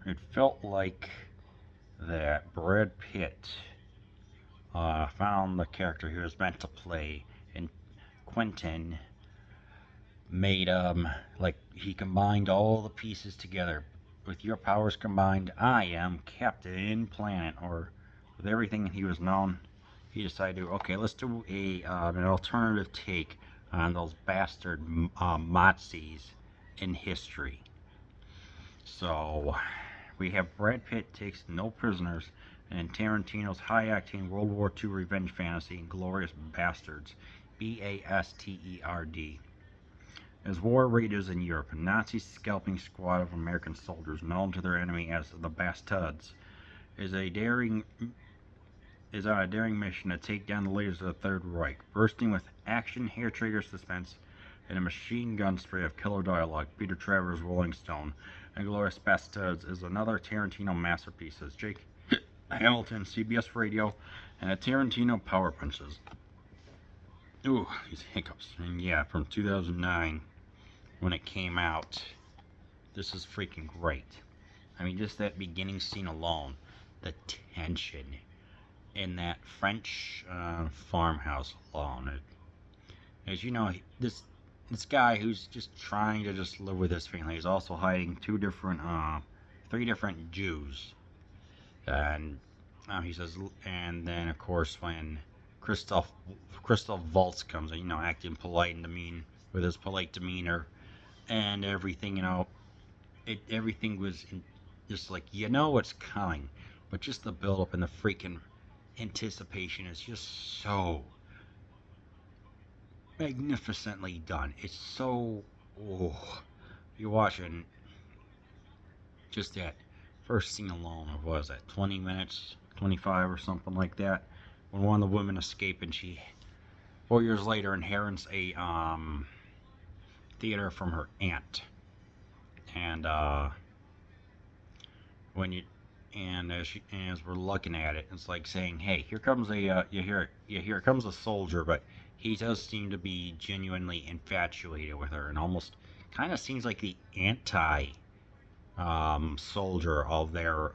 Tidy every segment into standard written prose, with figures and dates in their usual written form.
it felt like that Brad Pitt found the character he was meant to play, and Quentin made like he combined all the pieces together. With your powers combined, I am Captain Planet, or with everything he was known, he decided to, okay, let's do an alternative take on those bastard Mozzies in history. So we have Brad Pitt takes no prisoners, and Tarantino's high-acting World War II revenge fantasy, Inglorious Bastards, Basterd. As war rages in Europe, a Nazi scalping squad of American soldiers, known to their enemy as the Basterds, is on a daring mission to take down the leaders of the Third Reich. Bursting with action, hair-trigger suspense, and a machine gun spray of killer dialogue, Peter Travers' Rolling Stone, Inglorious Basterds is another Tarantino masterpiece, as Jake Hamilton, CBS Radio, and a Tarantino Power Punches. Ooh, these hiccups. And yeah, from 2009, when it came out, this is freaking great. I mean, just that beginning scene alone, the tension in that French farmhouse alone. As you know, this guy who's just trying to just live with his family is also hiding three different Jews, and he says, and then of course when Christoph Waltz comes in, acting polite and with his polite demeanor and everything, everything was just like, what's coming, but just the build up and the freaking anticipation is just so magnificently done. It's so, you're watching just that first scene alone of, what was that, 20 minutes, 25 or something like that, when one of the women escape and she 4 years later inherits a theater from her aunt. And as we're looking at it, it's like saying, hey, here comes here comes a soldier, but he does seem to be genuinely infatuated with her, and almost kind of seems like the anti soldier of the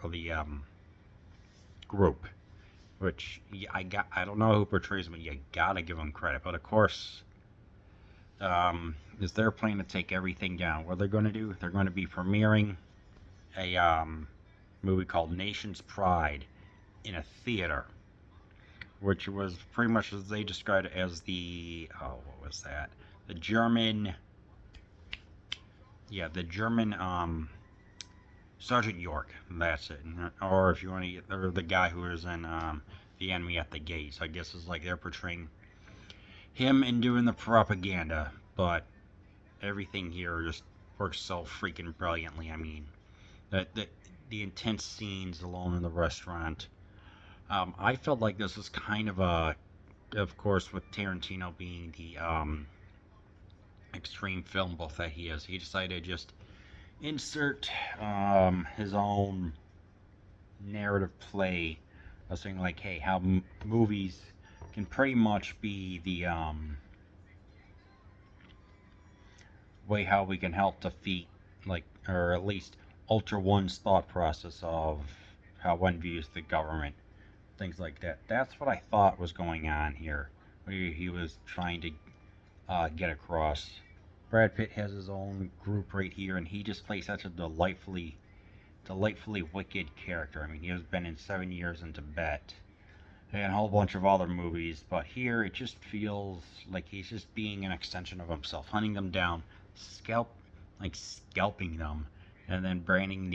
group, which I don't know who portrays him, but you gotta give him credit. But of course, is their plan to take everything down. What they're going to do, they're going to be premiering a movie called Nation's Pride in a theater, which was pretty much, as they described it, as what was that? The German Sergeant York. That's it. Or if you want to, or the guy who was in The Enemy at the Gates. I guess it's like they're portraying him and doing the propaganda, but everything here just works so freaking brilliantly. I mean, the intense scenes alone in the restaurant. I felt like this was kind of of course, with Tarantino being the extreme film buff that he is, he decided to just insert his own narrative play of saying, like, hey, how movies can pretty much be the way how we can help defeat, like, or at least alter one's thought process of how one views the government, things like that. That's what I thought was going on here. He was trying to get across. Brad Pitt has his own group right here, and he just plays such a delightfully wicked character. I mean, he has been in 7 Years in Tibet and a whole bunch of other movies, but here it just feels like he's just being an extension of himself, hunting them down, scalping them, and then branding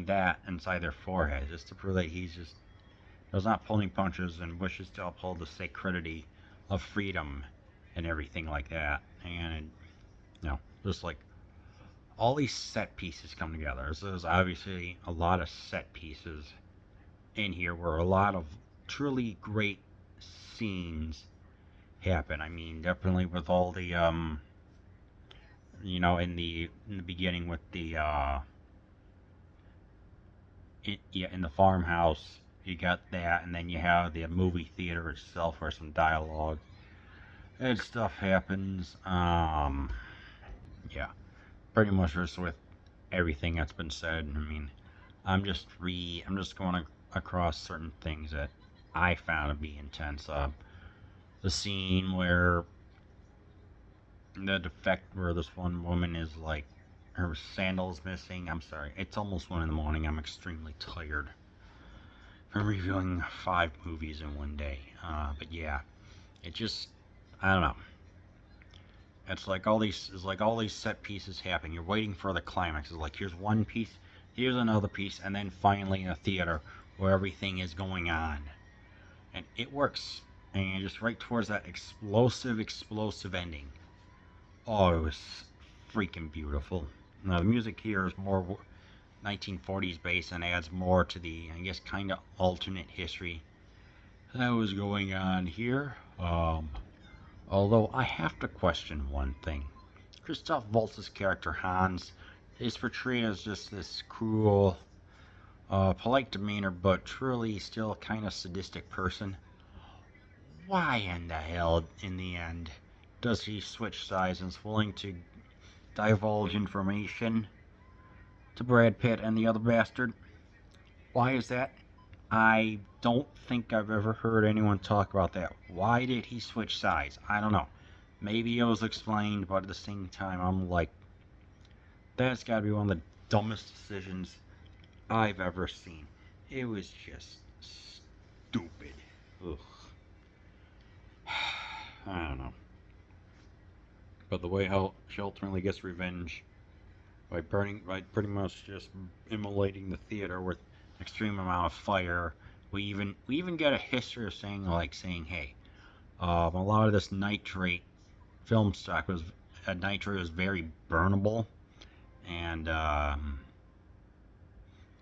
that inside their forehead, just to prove that he's just does not pulling punches and wishes to uphold the sacredity of freedom and everything like that. And just like all these set pieces come together. So there's obviously a lot of set pieces in here where a lot of truly great scenes happen. I mean, definitely with all the in the beginning with the in the farmhouse, you got that, and then you have the movie theater itself where some dialogue and stuff happens. Yeah, pretty much just with everything that's been said. I mean, I'm just going across certain things that I found to be intense. The scene where this one woman is like, her sandals missing. I'm sorry, it's almost 1 in the morning. I'm extremely tired from reviewing 5 movies in one day. But yeah, it just, I don't know. It's like all these set pieces happen. You're waiting for the climax. It's like, here's one piece, here's another piece, and then finally in a theater where everything is going on, and it works. And you're just right towards that explosive ending. Oh, it was freaking beautiful. Now the music here is more 1940s based and adds more to the, I guess, kind of alternate history that was going on here. Although I have to question one thing. Christoph Waltz's character Hans is portrayed as just this cruel, polite demeanor, but truly still kind of sadistic person. Why in the hell, in the end, does he switch sides and is willing to divulge information to Brad Pitt and the other bastard? Why is that? I don't think I've ever heard anyone talk about that. Why did he switch sides? I don't know. Maybe it was explained, but at the same time, I'm like, that's gotta be one of the dumbest decisions I've ever seen. It was just stupid. Ugh. I don't know. But the way how she ultimately gets revenge by pretty much just immolating the theater with an extreme amount of fire. We even get a history of saying, hey, a lot of this nitrate film stock was nitrate was very burnable, and I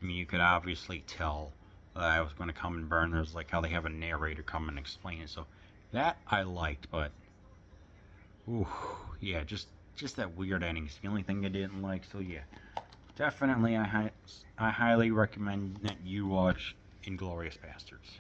mean, you could obviously tell that I was going to come and burn. There's like how they have a narrator come and explain it. So that I liked, but ooh, yeah, just that weird ending is the only thing I didn't like. So yeah, definitely I highly recommend that you watch Inglorious Basterds.